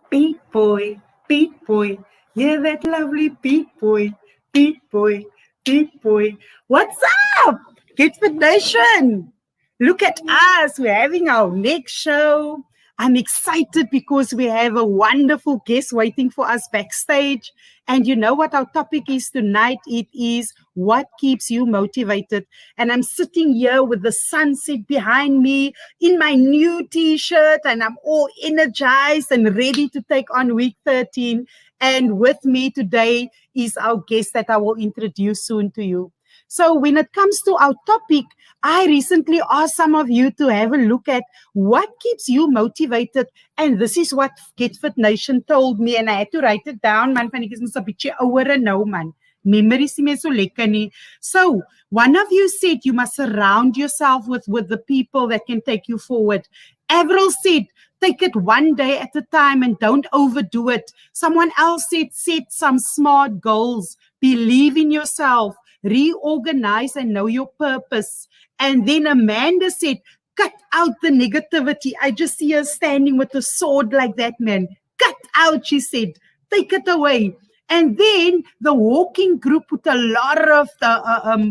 Beat boy, beat boy. Yeah, that lovely beat boy, beat boy, beat boy. What's up? Getfitnation. Look at us. We're having our next show. I'm excited because we have a wonderful guest waiting for us backstage. And you know what our topic is tonight? It is what keeps you motivated. And I'm sitting here with the sunset behind me in my new t-shirt, and I'm all energized and ready to take on week 13. And with me today is our guest that I will introduce soon to you. So when it comes to our topic, I recently asked some of you to have a look at what keeps you motivated. And this is what Getfitnation told me. And I had to write it down. Man, van ek is mos 'n bietjie ouer nou, man. Memory is nie meer so lekker nie. So one of you said you must surround yourself with the people that can take you forward. Avril said, take it one day at a time and don't overdo it. Someone else said, set some smart goals. Believe in yourself. Reorganize and know your purpose. And then Amanda said, cut out the negativity. I just see her standing with a sword like that, man. Cut out, she said. Take it away. And then the walking group put a lot of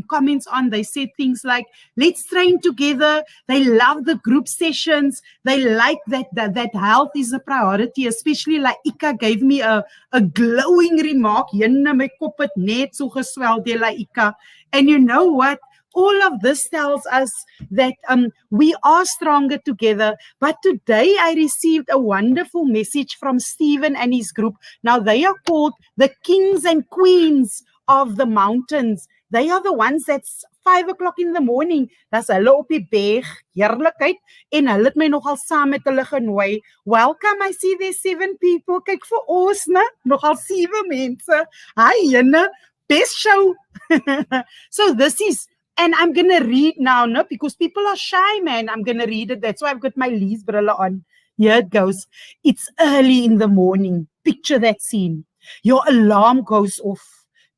comments on. They said things like, let's train together. They love the group sessions. They like that health is a priority, especially like Ika gave me a glowing remark. Jenne, my kop het net so geswel deur like Ika. And you know what? All of this tells us that we are stronger together. But today I received a wonderful message from Stephen and his group. Now they are called the kings and queens of the mountains. They are the ones that's 5 o'clock in the morning. That's hulle op die berg, heerlikheid. En hulle het my nogal saam met hulle genooi. Welcome, I see there's 7 people. Kyk vir ons, né? Nogal 7 mense. Hi, jene. Best show. So this is, and I'm going to read now, no, because people are shy, man. I'm going to read it. That's why I've got my leesbrille on. Here it goes. It's early in the morning. Picture that scene. Your alarm goes off.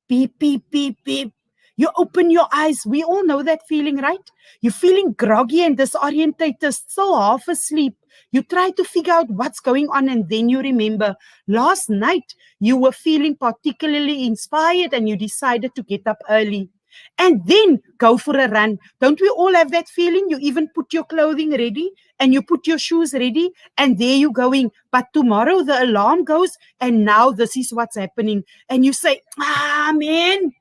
Beep, beep, beep, beep. You open your eyes. We all know that feeling, right? You're feeling groggy and disorientated, still half asleep. You try to figure out what's going on, and then you remember last night you were feeling particularly inspired and you decided to get up early. And then go for a run. Don't we all have that feeling? You even put your clothing ready and you put your shoes ready and there you're going. But tomorrow the alarm goes and now this is what's happening. And you say, man.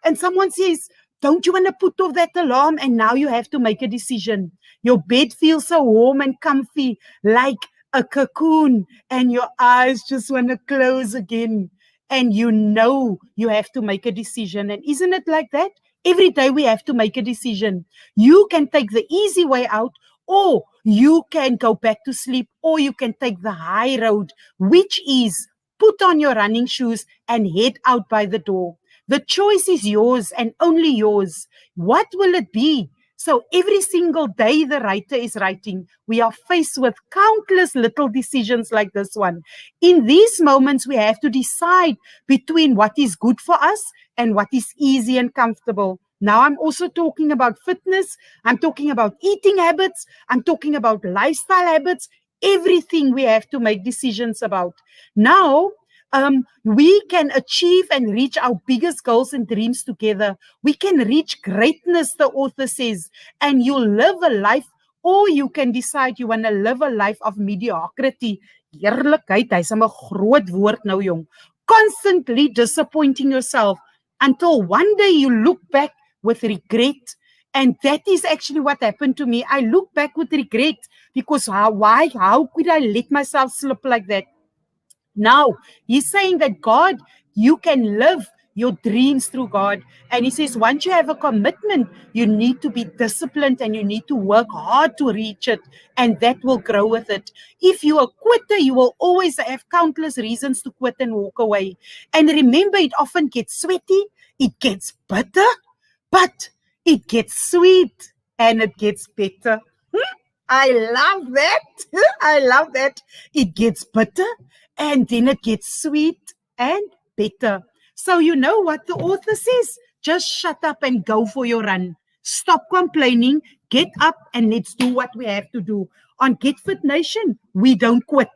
And someone says, don't you want to put off that alarm? And now you have to make a decision. Your bed feels so warm and comfy, like a cocoon, and your eyes just want to close again. And you know you have to make a decision. And isn't it like that? Every day we have to make a decision. You can take the easy way out, or you can go back to sleep, or you can take the high road, which is put on your running shoes and head out by the door. The choice is yours and only yours. What will it be? So every single day the writer is writing, we are faced with countless little decisions like this one. In these moments, we have to decide between what is good for us and what is easy and comfortable. Now I'm also talking about fitness. I'm talking about eating habits. I'm talking about lifestyle habits. Everything we have to make decisions about. Now, we can achieve and reach our biggest goals and dreams together. We can reach greatness, the author says, and you'll live a life, or you can decide you want to live a life of mediocrity. Heerlikheid, hy's 'n groot woord nou, jong. Constantly disappointing yourself until one day you look back with regret. And that is actually what happened to me. I look back with regret because how could I let myself slip like that? Now, he's saying that God, you can live your dreams through God. And he says, once you have a commitment, you need to be disciplined and you need to work hard to reach it. And that will grow with it. If you're a quitter, you will always have countless reasons to quit and walk away. And remember, it often gets sweaty, it gets bitter, but it gets sweet and it gets better. I love that. I love that. It gets bitter and then it gets sweet and better. So you know what the author says? Just shut up and go for your run. Stop complaining, get up and let's do what we have to do. On Getfitnation, we don't quit.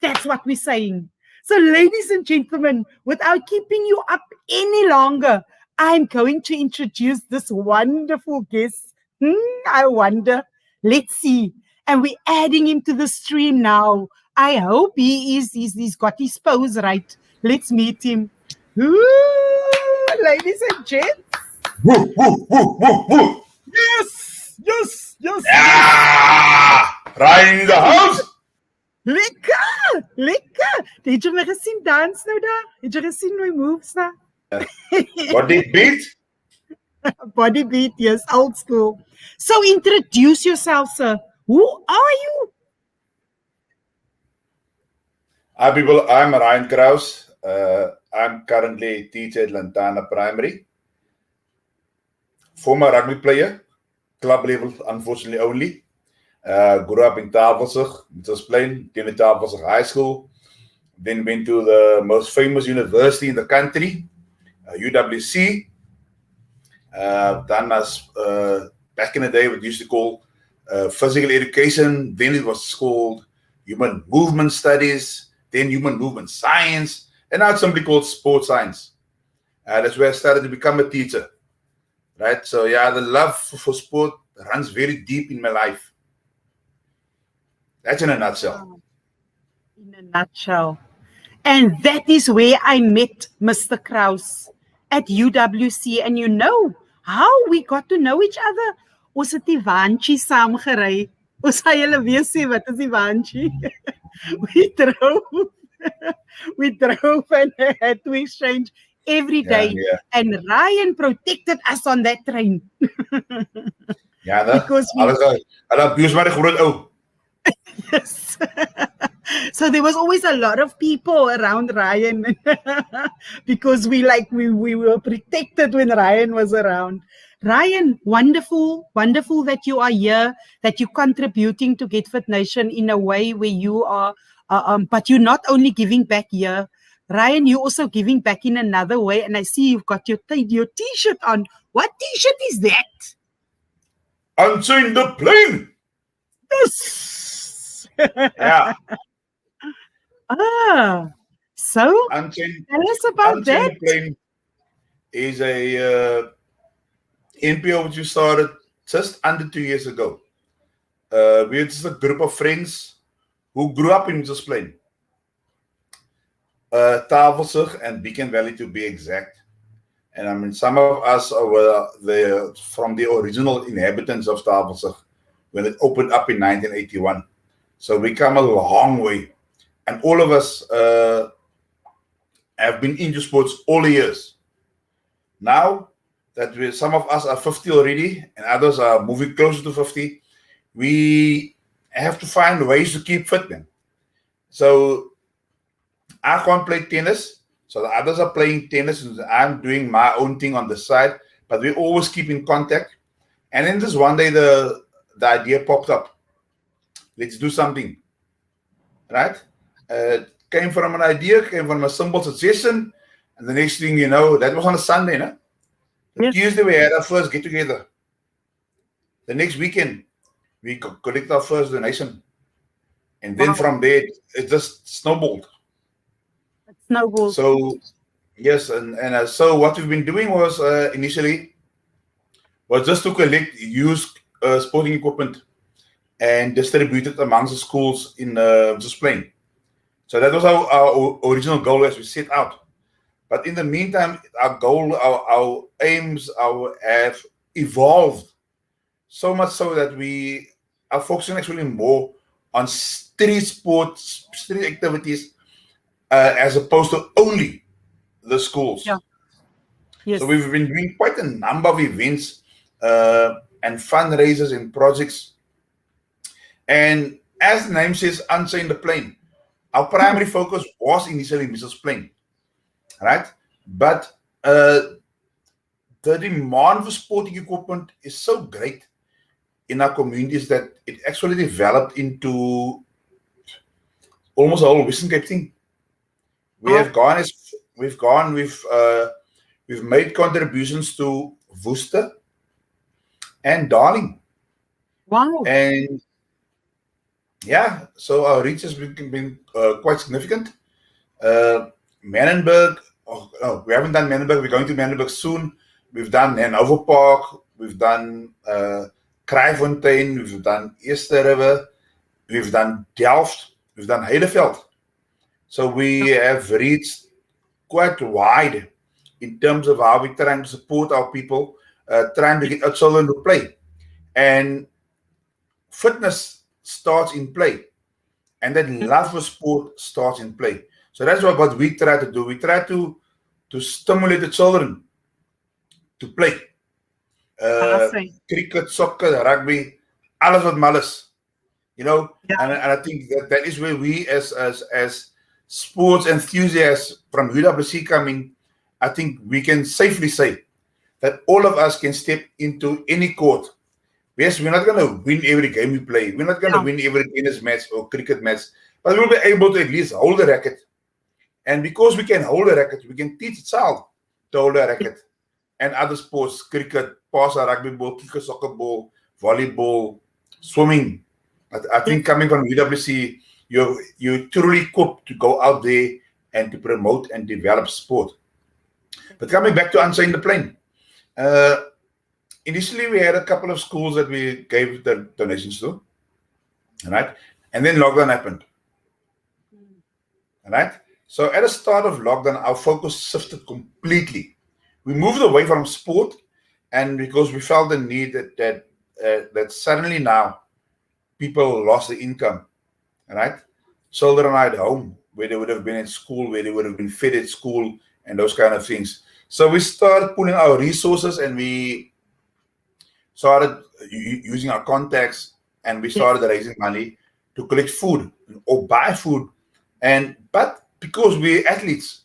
That's what we're saying. So, ladies and gentlemen, without keeping you up any longer, I'm going to introduce this wonderful guest. I wonder. Let's see. And we're adding him to the stream now. I hope he's got his pose right. Let's meet him. Ooh, ladies and gents. Woo, woo, woo, woo, woo. Yes. Ja! Ryan in the house. Lekker. Het jy my gesien dans nou daar? Het jy gesien my moves daar? What did beat? Body beat, yes, old school. So introduce yourself, sir. Who are you? Hi people, I'm Ryan Krauss. I'm currently a teacher at Lantana Primary. Former rugby player, club level unfortunately only. Grew up in Tafelsig, it was playing in the Tafelsig High School. Then went to the most famous university in the country, UWC. Done as back in the day what we used to call physical education. Then it was called human movement studies, then human movement science, and now it's simply called sports science. That's where I started to become a teacher. Right? So yeah, the love for sport runs very deep in my life. That's in a nutshell. In a nutshell. And that is where I met Mr. Krauss at UWC. And you know how we got to know each other? Ons het die waantjie saam gery. Ons sal julle weer sê wat is die waantjie? We drove and had to exchange every day. Yeah. And Ryan protected us on that train. Ja, because hulle abuse maar die groot ou. Yes. So there was always a lot of people around Ryan because we were protected when Ryan was around. Ryan, wonderful that you are here, that you're contributing to Getfitnation in a way where you are, but you're not only giving back here. Ryan, you're also giving back in another way, and I see you've got your T-shirt on. What T-shirt is that? Unchained the plane. Yes. Yeah. So tell us about that. Unchained the Plane is a NPO which we started just under 2 years ago. We're just a group of friends who grew up in Mitchells Plain, Tafelsig and Beacon Valley to be exact. And I mean, some of us were from the original inhabitants of Tafelsig when it opened up in 1981. So we come a long way. And all of us have been into sports all the years. Now that some of us are 50 already and others are moving closer to 50, we have to find ways to keep fit then. So I can't play tennis. So the others are playing tennis and I'm doing my own thing on the side. But we always keep in contact. And then just one day the idea popped up. Let's do something. Right? Came from an idea, came from a simple suggestion, and the next thing you know, that was on a Sunday, no? Yes. Tuesday we had our first get together. The next weekend we collected our first donation, and then from there it just snowballed. So yes, and so what we've been doing was initially was just to collect used sporting equipment and distribute it amongst the schools in Mitchells Plain. So that was our original goal as we set out. But in the meantime, our goal, our aims, have evolved so much so that we are focusing actually more on street sports, street activities, as opposed to only the schools. Yeah. Yes. So we've been doing quite a number of events and fundraisers and projects. And as the name says, Unchained the Plane, our primary focus was initially Mitchells Plain, right? But the demand for sporting equipment is so great in our communities that it actually developed into almost a whole Western Cape thing. We've made contributions to Worcester and Darling. Wow. And Yeah, so our reach has been quite significant. Uh, Menenberg, oh, no, we haven't done Menenberg. We're going to Menenberg soon. We've done Hanover Park. We've done Kraaifontein. We've done Easter River. We've done Delft. We've done Heideveld. So we have reached quite wide in terms of how we're trying to support our people, trying to get our children to play. And fitness starts in play, and that love for sport starts in play. So that's what we try to do. We try to stimulate the children to play. Awesome. Cricket, soccer, rugby, alles wat mal is. You know, Yeah. and I think that is where we as sports enthusiasts from UWC coming, I think we can safely say that all of us can step into any court. Yes, we're not going to win every game we play. We're not going to Yeah. win every tennis match or cricket match, but we'll be able to at least hold the racket. And because we can hold a racket, we can teach a child to hold a racket. And other sports, cricket, pass a rugby ball, kick a soccer ball, volleyball, swimming. I think coming from UWC, you're truly equipped to go out there and to promote and develop sport. But coming back to Unchained the Plane, uh, initially we had a couple of schools that we gave the donations to, right? And then lockdown happened, right? So at the start of lockdown, our focus shifted completely. We moved away from sport, and because we felt the need that suddenly now people lost the income, right? Children are at home where they would have been at school, where they would have been fed at school, and those kind of things. So we started pulling our resources, and we started using our contacts, and we started raising money to collect food or buy food. And but because we're athletes,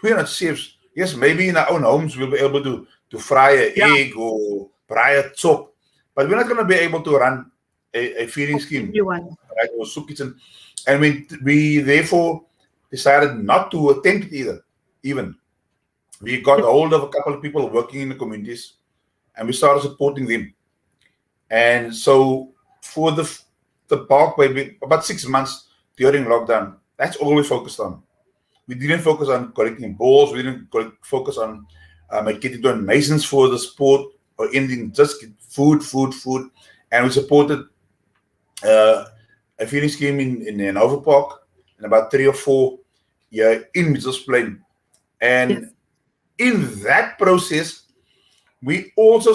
we're not chefs. Yes, maybe in our own homes we'll be able to fry an Yeah. egg or fry a chop, but we're not going to be able to run a feeding scheme, Everyone. right, or soup kitchen. And we therefore decided not to attempt it either. Even we got hold of a couple of people working in the communities, and we started supporting them. And so for the bulk, maybe about 6 months during lockdown, that's all we focused on. We didn't focus on collecting balls. We didn't focus on getting donations for the sport or anything. Just get food, food, food, and we supported uh, a feeding scheme in Hanover Park and about 3 or 4 in Mitchells Plain. Yes. And in that process, we also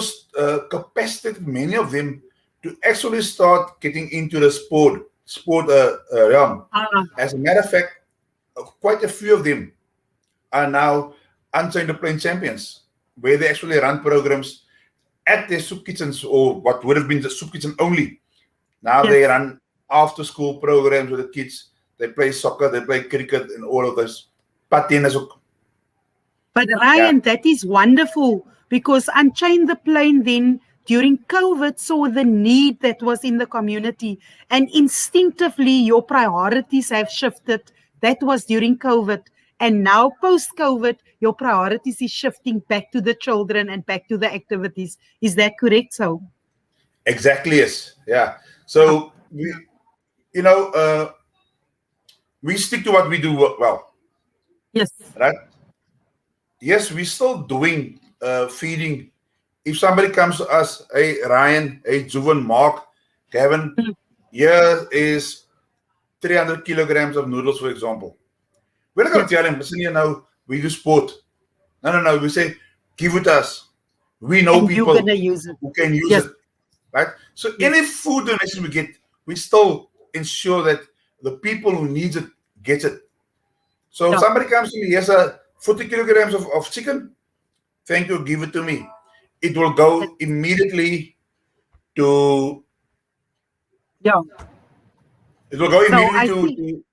capacitated many of them to actually start getting into the sport realm. Ah, As a matter of fact, quite a few of them are now Unchained the Plane champions, where they actually run programs at their soup kitchens or what would have been the soup kitchen only. Now yes. they run after school programs with the kids. They play soccer, they play cricket, and all of this. But then as a But yeah, Ryan, that is wonderful because Unchain the Plane then during COVID saw the need that was in the community and instinctively your priorities have shifted. That was during COVID. And now post COVID, your priorities is shifting back to the children and back to the activities. Is that correct? So, exactly yes, yeah. yeah. So you know, we stick to what we do well, Yes. right? Yes, we're still doing feeding. If somebody comes to us, hey Ryan, hey Juven, Mark, Kevin, here is 300 kilograms of noodles, for example. We're not going Yes. to tell him, listen here now, we do sport. No, no, no. We say, give it us. We know And you're people gonna use it. who can use Yes. it, right? So Yes. any food donation we get, we still ensure that the people who needs it gets it. So Yeah. somebody comes to me, here's a 40 kilograms of chicken. Thank you, give it to me. It will Yes. go immediately to. Yeah. It will go So immediately I to. think to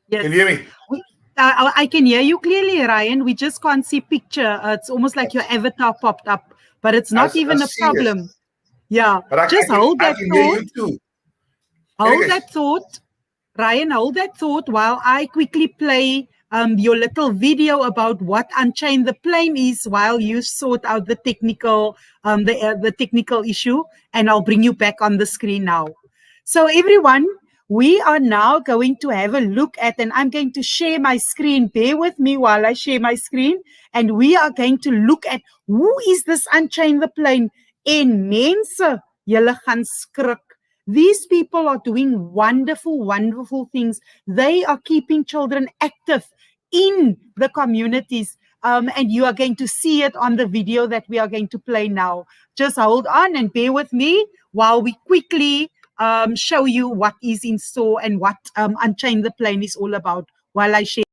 yes. can you hear me? We, I can hear you clearly, Ryan. We just can't see picture. It's almost like your avatar popped up, but it's not I even a see this, problem. Yeah, but just hold I that can hear thought. you too. Hold Anyways, that thought, Ryan. Hold that thought while I quickly play your little video about what Unchain the Plane is while you sort out the technical issue, and I'll bring you back on the screen now. So everyone, we are now going to have a look at, and I'm going to share my screen. Bear with me while I share my screen. And we are going to look at who is this Unchain the Plane. En mense, julle gaan skrik. These people are doing wonderful, wonderful things. They are keeping children active in the communities. And you are going to see it on the video that we are going to play now. Just hold on and bear with me while we quickly show you what is in store and what Unchain the Plane is all about while I share.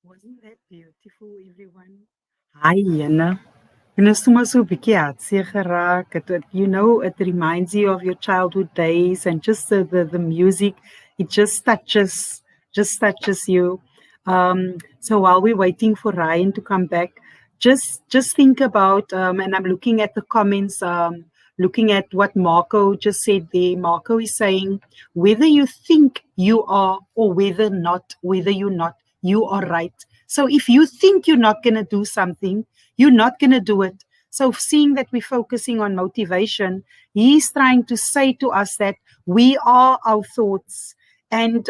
Wasn't that beautiful, everyone? Hi, Jana. En is sommer so 'n bietjie hartseer geraak. You know, it reminds you of your childhood days and just the music, it just touches you. So while we're waiting for Ryan to come back, just think about, and I'm looking at the comments, looking at what Marco just said there. Marco is saying, whether you think you are or whether you're not, you are right. So if you think you're not going to do something, you're not going to do it. So seeing that we're focusing on motivation, he's trying to say to us that we are our thoughts. And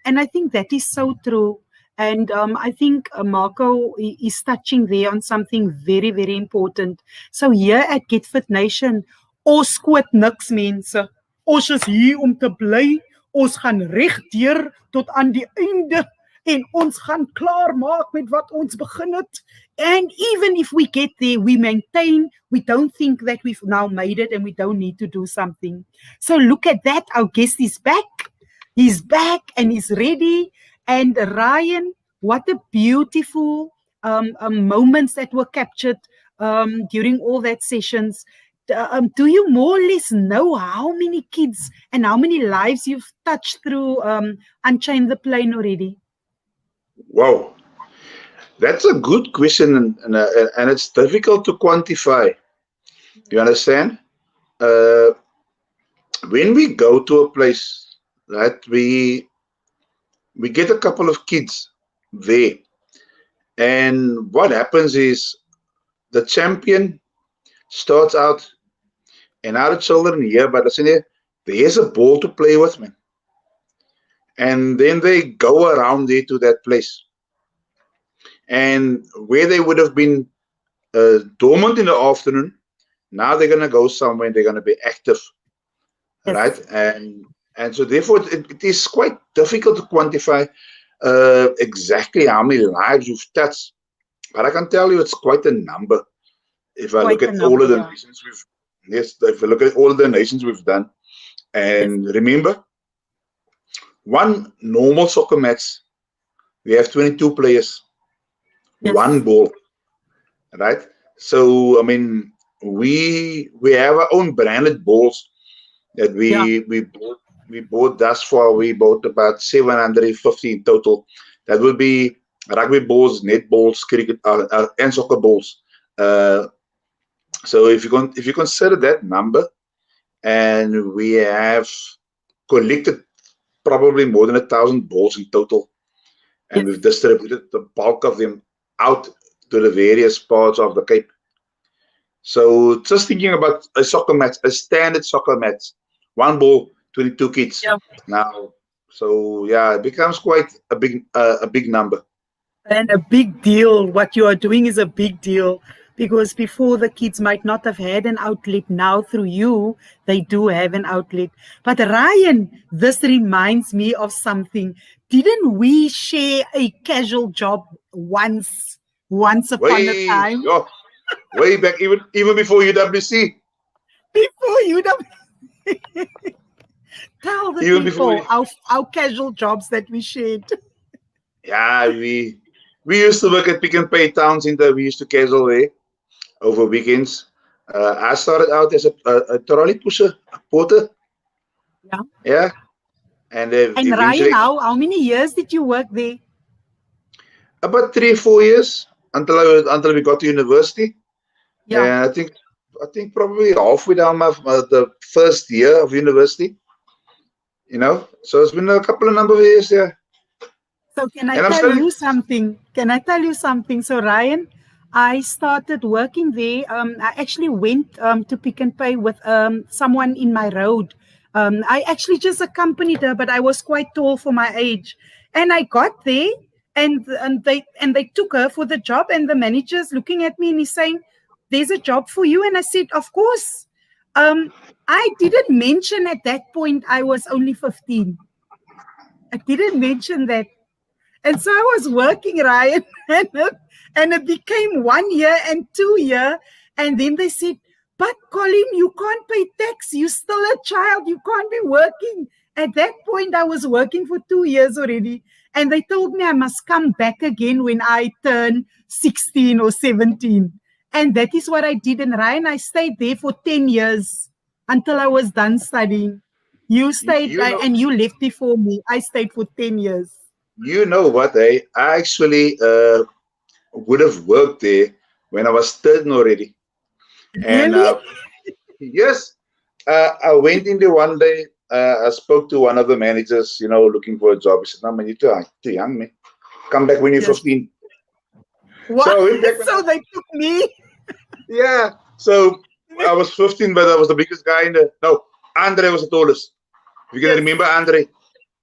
I think that is so true. And I think Marco is touching there on something very, very important. So here at Getfitnation, ons skoot niks mense. Ons is hier om te bly. Ons gaan regdeur tot aan die einde. En ons gaan klaar maak met wat ons begin het. And even if we get there, we maintain, we don't think that we've now made it and we don't need to do something. So look at that, our guest is back. He's back and he's ready. And Ryan, what a beautiful moments that were captured during all that sessions. Do you more or less know how many kids and how many lives you've touched through Unchain the Plane already? Wow, that's a good question, and it's difficult to quantify. You understand? Uh, when we go to a place, right, we get a couple of kids there, and what happens is the champion starts out, and our children here, but listen, there's a ball to play with, man, and then they go around there to that place, and where they would have been dormant in the afternoon, now they're going to go somewhere and they're going to be active, Yes. right? And so therefore it is quite difficult to quantify exactly how many lives you've touched. but I can tell you it's quite a number. If I look Quite a at all number, of the yeah. nations yes, if I look at all the nations we've done, Yes, and remember, one normal soccer match, we have 22 players, one yes, ball, right? So I mean, we have our own branded balls that yeah, we bought thus far. We bought about 750 in total. That would be rugby balls, net balls, cricket, and soccer balls. Uh, so if you consider that number, and we have collected probably more than 1,000 balls in total, and yes. we've distributed the bulk of them out to the various parts of the Cape. So just thinking about a soccer match, a standard soccer match, one ball, 22 kids Yeah. now. So yeah, it becomes quite a big number. And a big deal. What you are doing is a big deal because before the kids might not have had an outlet. Now, through you, they do have an outlet. But Ryan, this reminds me of something. Didn't we share a casual job once upon a Way, time? yeah, way back, even before UWC, Before you know, tell the even before. people our casual jobs that we shared. Yeah, we used to work at Pick and Pay Towns in the. We used to casual there over weekends. I started out as a trolley pusher, a porter. Yeah. Yeah, and And Ryan, eventually how many years did you work there? about 3 or 4 years until we got to university. Yeah. And I think probably halfway down the first year of university, So it's been a couple of number of years, yeah. So can I And I'm tell studying. you something? Can I tell you something? So Ryan, I started working there. I actually went to Pick and Pay with someone in my road. I actually just accompanied her, but I was quite tall for my age. And I got there, and they took her for the job. And the manager's looking at me and he's saying, "There's a job for you." And I said, "Of course." Um, I didn't mention at that point I was only 15. I didn't mention that. And so I was working, Ryan, and it became 1 year and 2 year. And then they said, "But Colin, you can't pay tax. You're still a child. You can't be working." At that point, I was working for 2 years already. And they told me I must come back again when I turn 16 or 17. And that is what I did. And Ryan, I stayed there for 10 years until I was done studying. You You, stayed you know, and you left before me. I stayed for 10 years. you know what? I actually would have worked there when I was 13 already. And Really? yes, I went in there one day. I spoke to one of the managers, looking for a job. He said, "No, man, you're too young, man. Come back when you're Yes. 15." What? So I went back when I So was, they took me. yeah. So I was 15, but I was the biggest guy in the. No, Andre was the tallest. If you can Yes, remember Andre.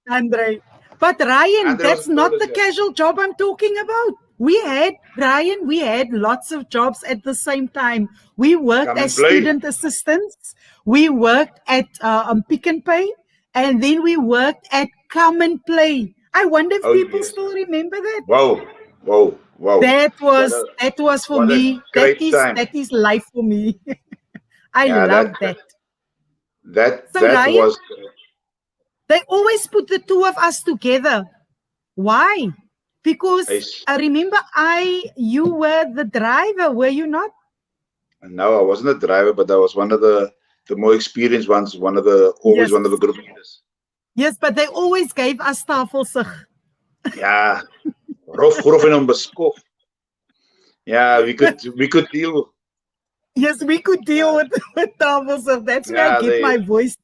Andre. But Ryan, Andre was that's the not tallest, the yeah. casual job I'm talking about. We had lots of jobs at the same time. We worked Come as and play. student assistants. We worked at Pick and Pay. And then we worked at Come and Play. I wonder if Oh, people yes. still remember that. Wow. Wow. Wow. That What was a that was for what a me. That great is time. that is life for me. I Yeah, love that. So that Ryan, was they always put the two of us together. Why? a, Because I remember you were the driver, were you not? no, I wasn't a driver, but I was one of the more experienced ones, always Yes. one of the group leaders. Yes, but they always gave us tafelsig. Yeah. Rof grof en onbeskof. Yeah, we could deal. Yes, we could deal with tafelsig. That's where I Yeah, get they my voice.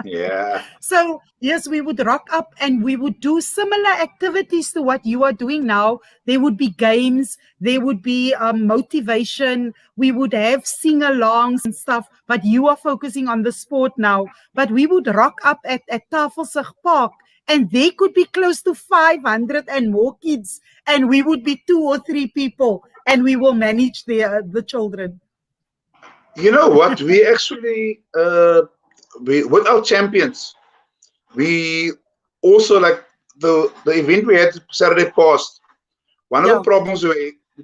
yeah. So, yes, we would rock up and we would do similar activities to what you are doing now. There would be games, there would be motivation, we would have sing alongs and stuff, but you are focusing on the sport now. But we would rock up at Tafelsig Park, and there could be close to 500 and more kids, and we would be 2 or 3 people, and we will manage the children. You know what? We actually we with our champions, we also like the event we had Saturday past. One of the Yeah, problems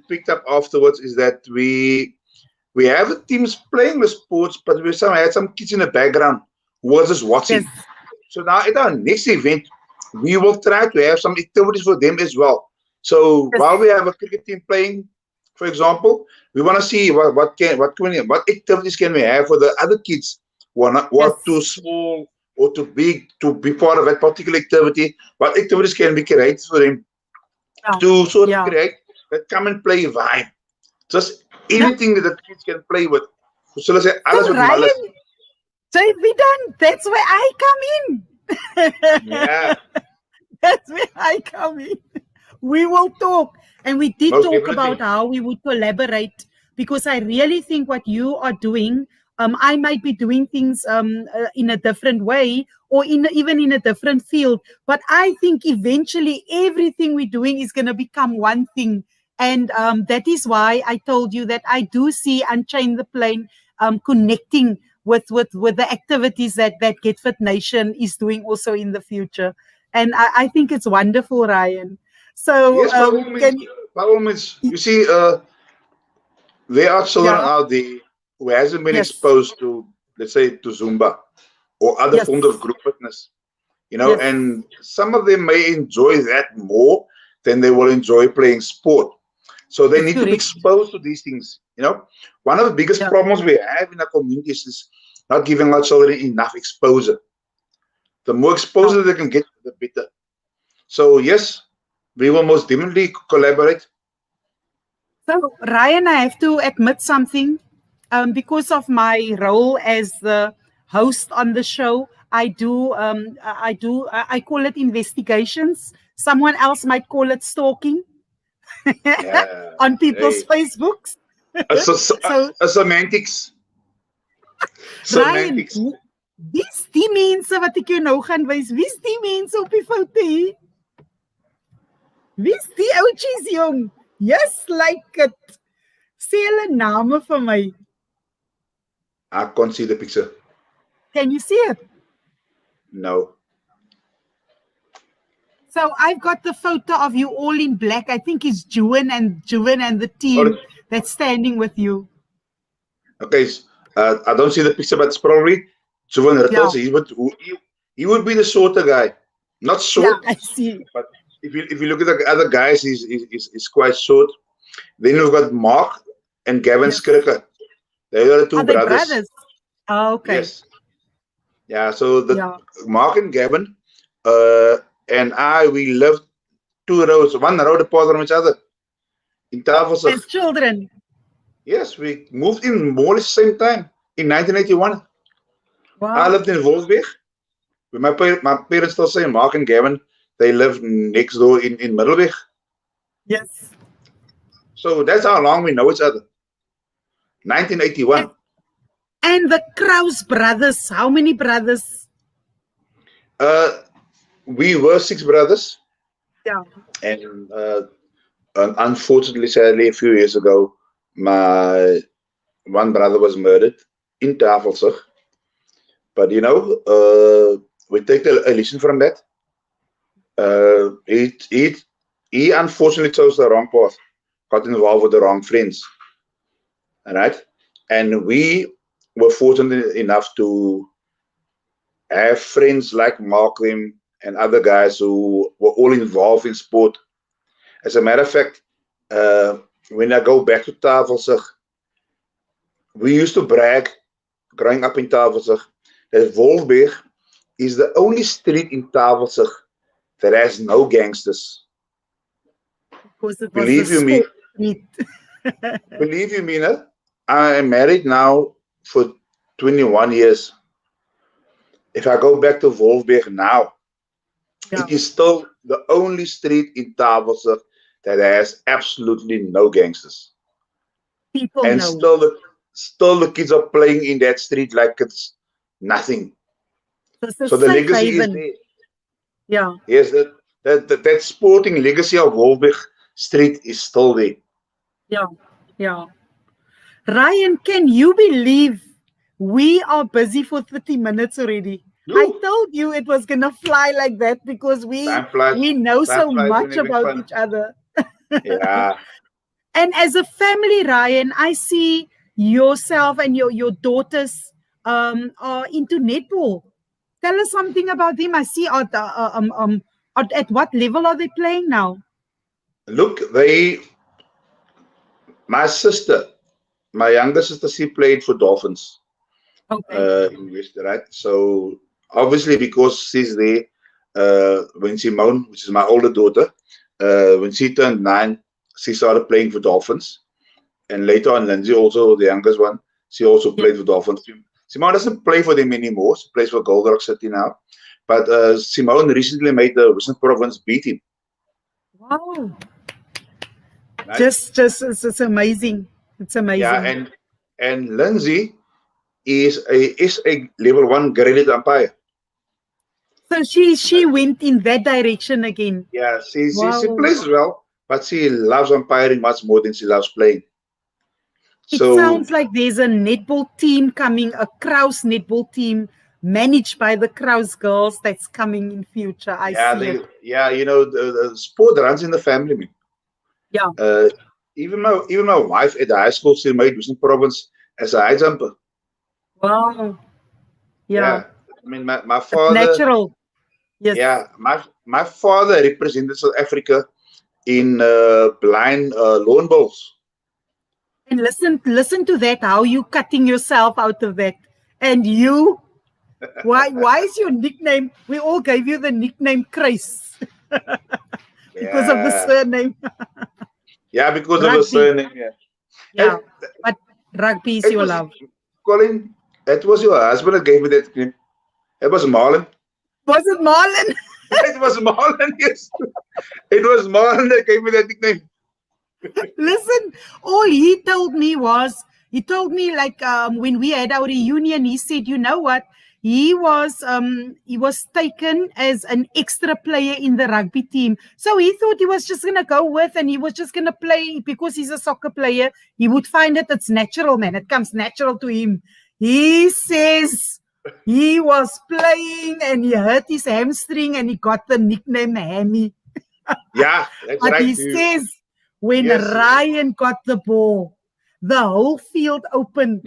picked up afterwards is that we have the teams playing the sports, but we had some kids in the background who was just Yes. watching. So now at our next event, we will try to have some activities for them as well. So Yes. while we have a cricket team playing, for example, we want to see what activities can we have for the other kids who are not who Yes. are too small or too big to be part of that particular activity. What activities can be created for them Yeah. to sort of Yeah. create that come and play vibe. Just No. anything that the kids can play with. So let's say So alles wat mal is. Ryan, so if we done, that's where I come in. Yeah, That's where I come in. We will talk. And we did most talk about definitely. how we would collaborate because I really think what you are doing, I might be doing things in a different way or even in a different field. But I think eventually everything we're doing is going to become one thing. And that is why I told you that I do see Unchain the Plane connecting with the activities that Getfitnation is doing also in the future. And I think it's wonderful, Ryan. So Yes, by all means. can By all means. You see, there are children yeah, out there who hasn't been yes, exposed to, let's say, to Zumba or other yes, forms of group fitness. yes, And some of them may enjoy that more than they will enjoy playing sport. So they that's need to be correct. exposed to these things. One of the biggest Yeah. problems we have in our communities is not giving our children enough exposure. The more Yeah. exposure they can get, the better. So yes, we will most definitely collaborate. So Ryan, I have to admit something. Because of my role as the host on the show, I call it investigations. Someone else might call it stalking Yeah. on people's Hey. Facebooks. A, so- So a semantics. Ryan, Semantics. wie's die mense wat ek jou nou gaan wys? Wie's die mense op die foto hier? Wie's die ouetjies jong? Yes, like it. Sê hulle name vir my. I can't see the picture. Can you see it? No. So I've got the photo of you all in black. I think it's Juan and the Or, team that's standing with you. okay. I don't see the picture, but it's probably Jovan Yeah, Rittles. He would be the shorter guy. Not yeah, short, I see. but if you look at the other guys, he's quite short. Then you've got Mark and Gavin Yes. Skriker. They are the two Are they brothers. brothers? Oh, okay. Yes. Yeah. So the Yeah. Mark and Gavin, and we lived 2 rows, one row apart from each other in Tafelsig. As children. Yes, we moved in more or less the same time in 1981. I Wow. lived in Wolfsburg. My parents still say Mark and Gavin, they live next door in Middelburg. Yes. So that's how long we know each other. 1981. And the Krauss brothers. How many brothers? We were 6 brothers, Yeah. and unfortunately, sadly, a few years ago, my one brother was murdered in Tafelsig. But we take a lesson from that. He unfortunately chose the wrong path, got involved with the wrong friends. All right, and we were fortunate enough to have friends like Malcolm and other guys who were all involved in sport. As a matter of fact, when I go back to Tafelsig, we used to brag growing up in Tafelsig that Wolfsburg is the only street in Tafelsig that has no gangsters. Because it was the Believe you me, sport street. believe you me, no? I am married now for 21 years. If I go back to Wolfsburg now, Yeah. it is still the only street in Tafelsig that has absolutely no gangsters. People And know. still the kids are playing in that street like it's nothing. So it's a So the safe legacy is haven. there. Yeah. Yes, that sporting legacy of Wolfsburg Street is still there. Yeah. Yeah. Ryan, can you believe we are busy for 30 minutes already? I Yoo, told you it was going to fly like that because we time flies. know Time so flies when much you're having about fun. each other. Yeah. And as a family, Ryan, I see yourself and your daughters are into netball. Tell us something about them. I see at what level are they playing now? Look, my sister, my younger sister, she played for Dolphins Okay. in West, right? So obviously, because she's there, when Simone, which is my older daughter, when she turned 9, she started playing for Dolphins. And later on, Lindsay, also the youngest one, she also Yes. played for Dolphins. Simone doesn't play for them anymore. She plays for Gold Rock City now. But Simone recently made the Western Province beat him. Wow. Right? Just it's amazing. It's Yeah, amazing. and Lindsay is a level 1 graded umpire. So she went in that direction again. Yeah, she Wow. plays well, but she loves umpiring much more than she loves playing. It So sounds like there's a netball team coming, a Krauss netball team managed by the Krauss girls that's coming in future. I yeah, see it. the sport runs in the family. Man. Yeah. Uh, even my wife at the high school, she made Western Province as a high jumper. Wow. Yeah. Yeah, I mean my It's father. natural. Yes. Yeah, my father represented South Africa in blind lawn bowls. And listen to that, how you cutting yourself out of that. And you, why is your nickname? We all gave you the nickname Chris because of the Yeah, surname. yeah, because of the Rugby. surname. Yeah, Yeah. and But rugby is it your was love. Colin. It was your husband that gave me that nickname. It was Marlon. Was it Marlon? It was Marlon. Yes, it was Marlon that gave me that nickname. Listen, all he told me was, he told me like when we had our reunion, he said, you know what? He was taken as an extra player in the rugby team. So he thought he was just gonna go with and he was just gonna play because he's a soccer player. He would find it it's natural, man. It comes natural to him. He says he was playing and he hurt his hamstring and he got the nickname Hammy. Yeah, that's But right. he says when Yes. Ryan got the ball, the whole field opened.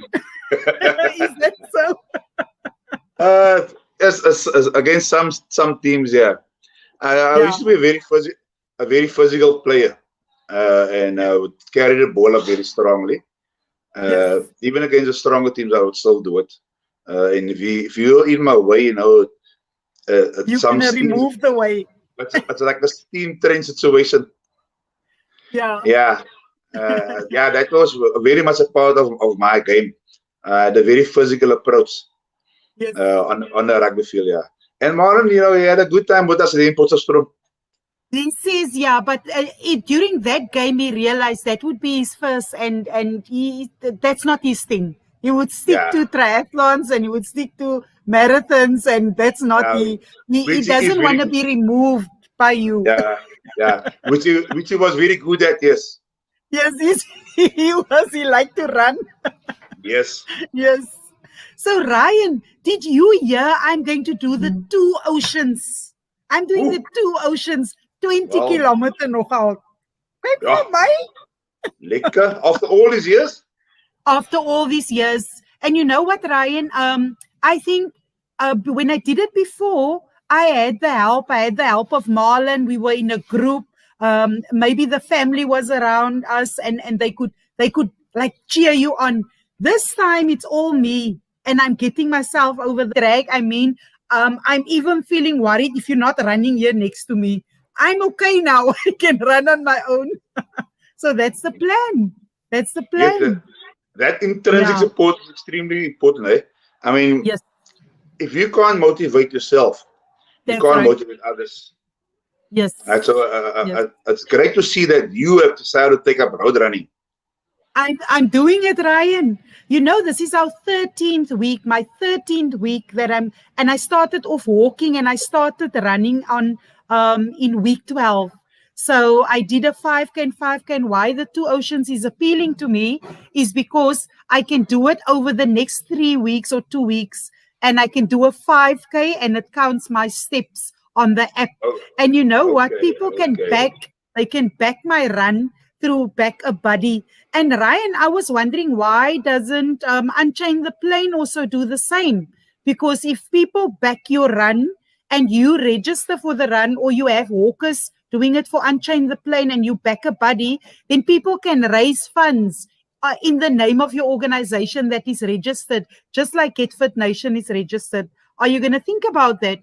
Is that so? Uh, as against some teams, yeah. I Yeah. used to be a very physical player, and would carry the ball up very strongly. Yes. Even against the stronger teams, I would still do it. And if you're in my way, You some can teams, remove the way. it's like a steam train situation. Yeah. Yeah, yeah, that was very much a part of my game. The very physical approach Yes. on the rugby field. Yeah, and Marlon, he had a good time with us in Potchefstroom. He says, yeah, but during that game, he realized that would be his first, and that's not his thing. He would stick Yeah, to triathlons and he would stick to marathons, and that's not yeah, he which he is doesn't very want to good. be removed by you. Yeah, yeah, which he was very good at. Yes, Yes, he liked to run. yes. Yes. So Ryan, did you hear I'm going to do the two oceans? I'm doing the Ooh, two oceans, 20 well, kilometer nogal. Kyk yeah, vir my. lekker. After all these years, After all these years. And you know what, Ryan? I think when I did it before, I had the help. I had the help of Marlon. We were in a group. Maybe the family was around us, and they could like cheer you on. This time it's all me, and I'm getting myself over the drag. I mean, I'm even feeling worried if you're not running here next to me. I'm okay now. I can run on my own. So that's the plan. That's the yes, that, plan. that intrinsic Yeah. support is extremely important. Eh? I mean, Yes, if you can't motivate yourself, you that's can't right. motivate others. Yes. Right? So Yes. it's great to see that you have decided to take up road running. I'm doing it, Ryan. You know, this is our 13th week, my 13th week that and I started off walking and I started running on in week 12. So I did a 5K and 5K. And why the two oceans is appealing to me is because I can do it over the next 3 weeks or 2 weeks, and I can do a 5K and it counts my steps on the app. Oh, And you know what? okay, People can okay. back, they can back my run through back a buddy. And Ryan, I was wondering, why doesn't Unchain the Plane also do the same? Because if people back your run and you register for the run, or you have walkers doing it for Unchain the Plane and you back a buddy, then people can raise funds in the name of your organization that is registered, just like Getfitnation is registered. Are you going to think about that?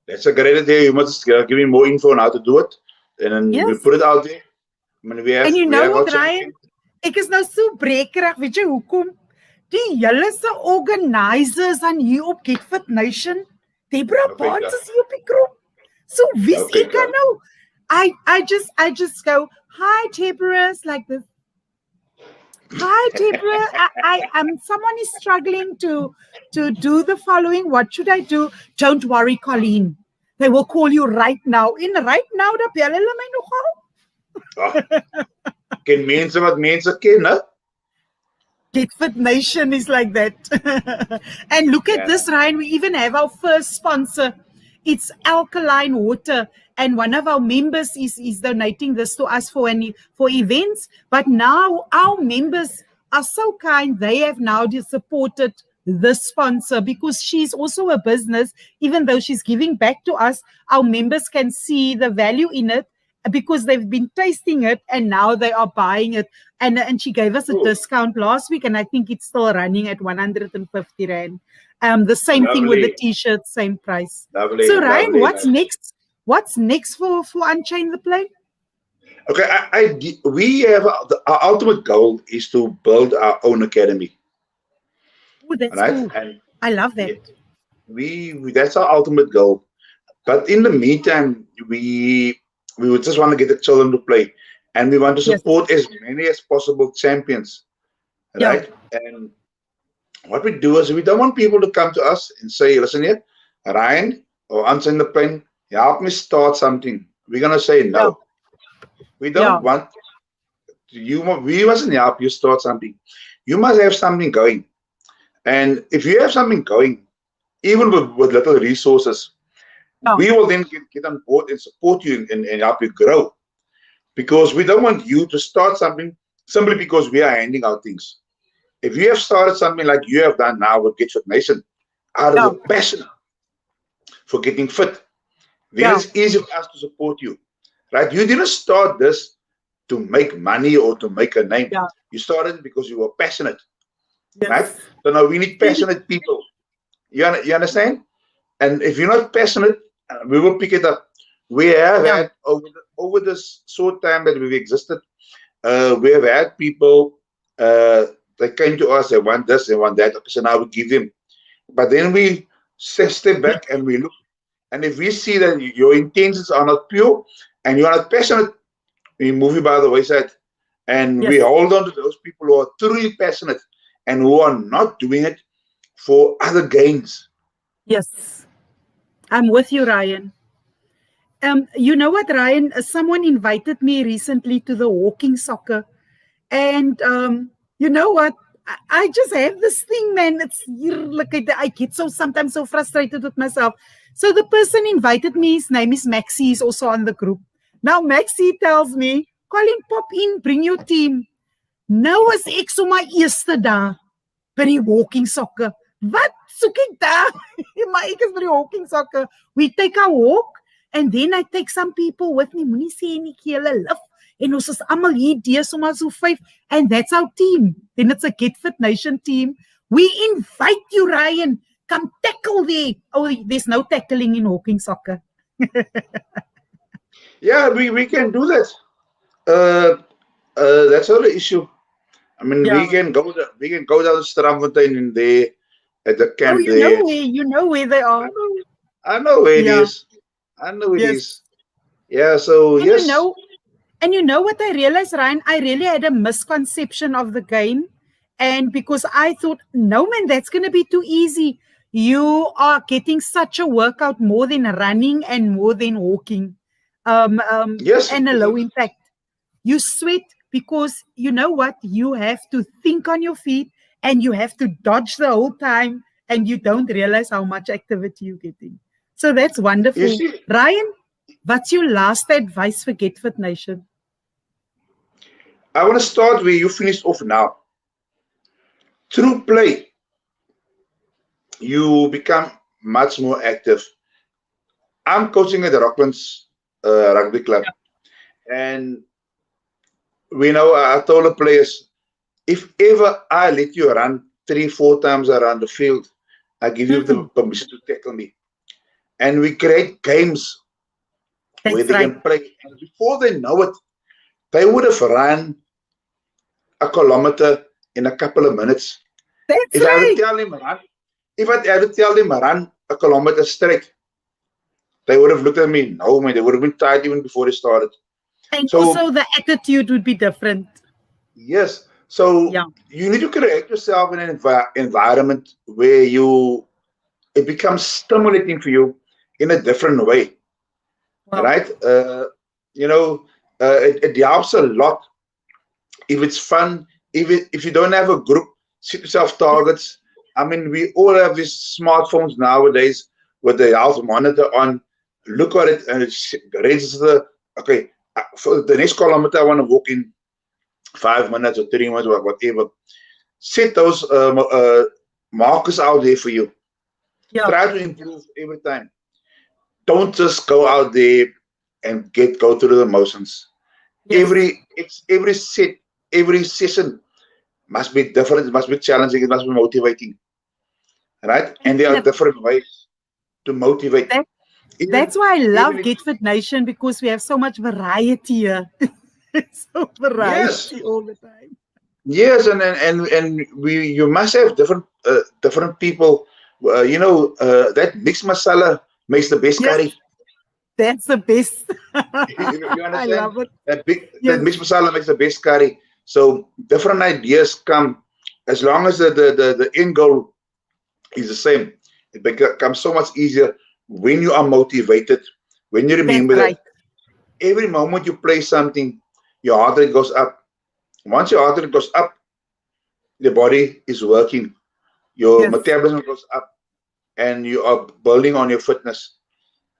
That's a great idea. You must give me more info on how to do it. And then we Yes. put it out there. I mean, En you we know have what, our Ryan? champion. Ek is nou so breekerig, weet jy hoekom? Die julle se organisers aan hier op Getfitnation, Deborah Okay, Barnes yeah. is hier op die krop. So wie's Okay, ek kan nou? I just go, hi Deborah, like this. Hi Deborah, someone is struggling to do the following. What should I do? Don't worry, Colleen. They will call you right now. In right now, da bel hulle my nogal. Ken mense wat mense ken, hè? Getfitnation is like that. And look at this, Ryan. We even have our first sponsor. It's alkaline water. And one of our members is donating this to us for events. But now our members are so kind. They have now supported this sponsor because she's also a business. Even though she's giving back to us, our members can see the value in it because they've been tasting it and now they are buying it. And she gave us a discount last week, and I think it's still running at 150 Rand. The same thing with the t-shirt, same price. Lovely, So Ryan, lovely, what's next? What's next for Unchain the Plane? Okay, we have our ultimate goal is to build our own academy. Oh, that's right? cool. And I love that. we that's our ultimate goal. But in the meantime, we would just want to get the children to play, and we want to support as many as possible champions, right? And what we do is we don't want people to come to us and say, "Listen here, Ryan or Unchain the Plane, help me start something." We're gonna say no. We don't want you. We mustn't help you start something. You must have something going, and if you have something going, even with little resources, we will then get on board and support you and help you grow. Because we don't want you to start something simply because we are handing out things. If you have started something like you have done now with Getfitnation, out of the passion for getting fit, then it's easy for us to support you. Right? You didn't start this to make money or to make a name. You started it because you were passionate. Right? So now we need passionate people. You understand? And if you're not passionate, we will pick it up. We have had over this short time that we've existed, we have had people that came to us, they want this, they want that. Okay, so now we give them. But then we step back and we look. And if we see that your intentions are not pure and you are not passionate, we move you by the wayside. And we hold on to those people who are truly passionate and who are not doing it for other gains. Yes. I'm with you, Ryan. You know what, Ryan? Someone invited me recently to the walking soccer. And you know what? I just have this thing, man. It's like I get sometimes so frustrated with myself. So the person invited me, his name is Maxie, he's also on the group. Now Maxie tells me, Colin, pop in, bring your team. Nou is ek so my eerste dag by die walking soccer. Wat soek ek daar? Maar ek is by die walking soccer. We take a walk and then I take some people with me. Moenie sê enetjie hulle lift. En ons is almal hier deur sommer so 5 and that's our team. Then it's a Getfitnation team. We invite you, Ryan. Come tackle there. Oh, there's no tackling in walking soccer. Yeah, we can do that. That's not the issue. I mean, we can go down to Stramfontein in there at the camp there. You know where they are. I know where it is. I know it is. Yeah, so and you know what I realized, Ryan? I really had a misconception of the game. And because I thought, no man, that's going to be too easy. You are getting such a workout more than running and more than walking. And a low impact. You sweat because you know what? You have to think on your feet and you have to dodge the whole time and you don't realize how much activity you're getting. So that's wonderful. Ryan, what's your last advice for Getfitnation? I want to start where you finished off now. Through play, you become much more active. I'm coaching at the Rocklands Rugby Club, and we know I told the players, if ever I let you run 3, 4 times around the field, I give you the Mm, permission to tackle me. And we create games where that's they right. can play. And before they know it, they would have run a kilometer in a couple of minutes. That's If I had to right. tell them run, if I had to tell them run a kilometer straight, they would have looked at me. No, man, they would have been tired even before they started. And So also the attitude would be different. yes, so Yeah. you need to create yourself in an environment where you it becomes stimulating for you in a different way, Wow. right? You know, it helps a lot if it's fun. If you don't have a group, set yourself Yes. targets. I mean, we all have these smartphones nowadays with the health monitor on. Look at it and register. Okay, for the next kilometer, I want to walk in 5 minutes or 3 minutes or whatever. Set those markers out there for you. Yeah. Try to improve every time. Don't just go out there and go through the motions. Yes. Every set, every session must be different. It must be challenging. It must be motivating, right? And, And there and are different ways to motivate. that, Even that's why I even love if Getfitnation because we have so much variety here. So yes, variety all the time. yes, and we you must have different people. That mixed masala makes the best Yes, curry. that's the best. You I understand? love it. That Yes, mixed masala makes the best curry. So different ideas come as long as the end goal is the same. It becomes so much easier when you are motivated. When you that's remember right. that every moment you play something, your heart rate goes up. Once your heart rate goes up, the body is working. Your Yes. metabolism goes up, and you are building on your fitness,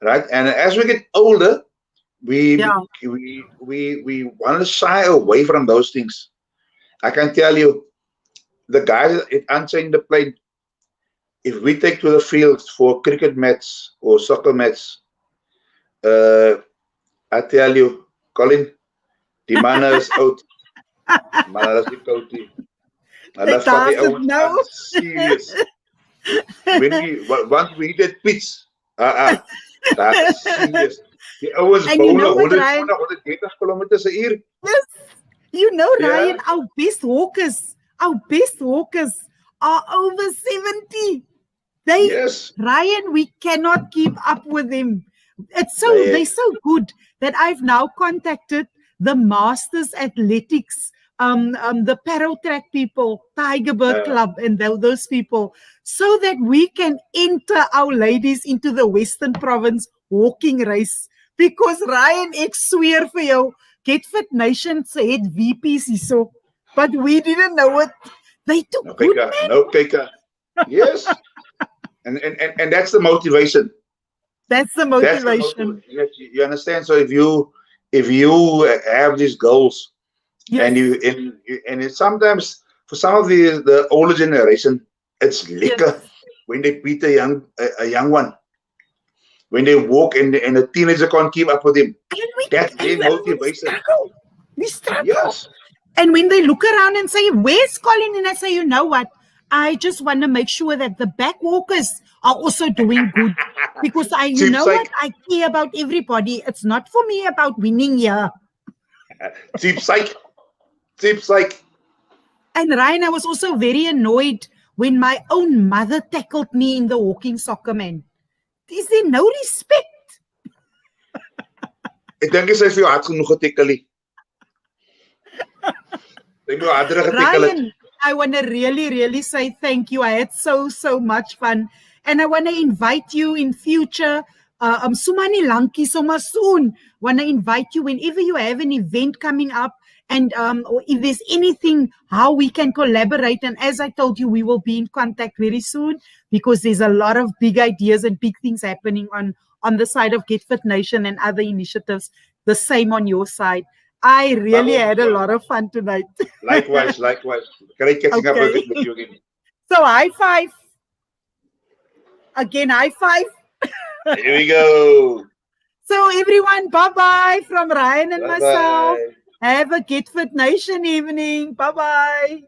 right? And as we get older, Yeah. we want to shy away from those things. I can tell you, the guys at Unchained the Plane, if we take to the field for cricket match or soccer match, uh, I tell you, Colin, die manne is oud, maar hulle is nie koud nie. They Hulle vat die doesn't ouens aan know. serious. Once we hit that pitch, that's serious. Die ouens And you bowl know what, 120, Ryan? 130 kilometers 'n uur. Yes. You know, Ryan, Ja, our best walkers are over 70. They, yes. Ryan, we cannot keep up with them. They're Nee, so good that I've now contacted the Masters Athletics, the Parrow Track people, Tiger Bird uh, Club, and those people, so that we can enter our ladies into the Western Province walking race. Because Ryan, ek sweer vir jou, Get Fit Nation se het VP's hierso, but we didn't know it. They took no good kyker, men. no kyker. Yes. And that's the motivation. That's the That's the motive. motivation. You understand? So if you have these goals and Yes. it's sometimes for some of the older generation, it's Yes. liquor when they beat a young one, when they walk and a teenager can't keep up with him. And we That's and their we motivation. struggle. We struggle. Yes. And when they look around and say, "Where's Colin?" and I say, "You know what? I just want to make sure that the backwalkers are also doing good." Because you Cheap know what? psych, I care about everybody. It's not for me about winning here. cheap psych, cheap psych. And Ryan, I was also very annoyed when my own mother tackled me in the walking soccer, man. Is there no respect? Ek dink jy sê vir jou hard genoeg getikkeli. Jy moet harder getikkel het. Ryan, I want to really, really say thank you. I had so much fun. And I want to invite you in future. Sumani Lanki Soma soon. Want to invite you whenever you have an event coming up. And or if there's anything, how we can collaborate. And as I told you, we will be in contact very soon because there's a lot of big ideas and big things happening on the side of Get Fit Nation and other initiatives. The same on your side. I really Bubbles, had a lot of fun tonight. likewise, likewise. Great catching up Okay. with you again. So high five. Again, high five. Here we go. So everyone, bye-bye from Ryan and Bye myself. bye. Have a Getfitnation evening. Bye-bye.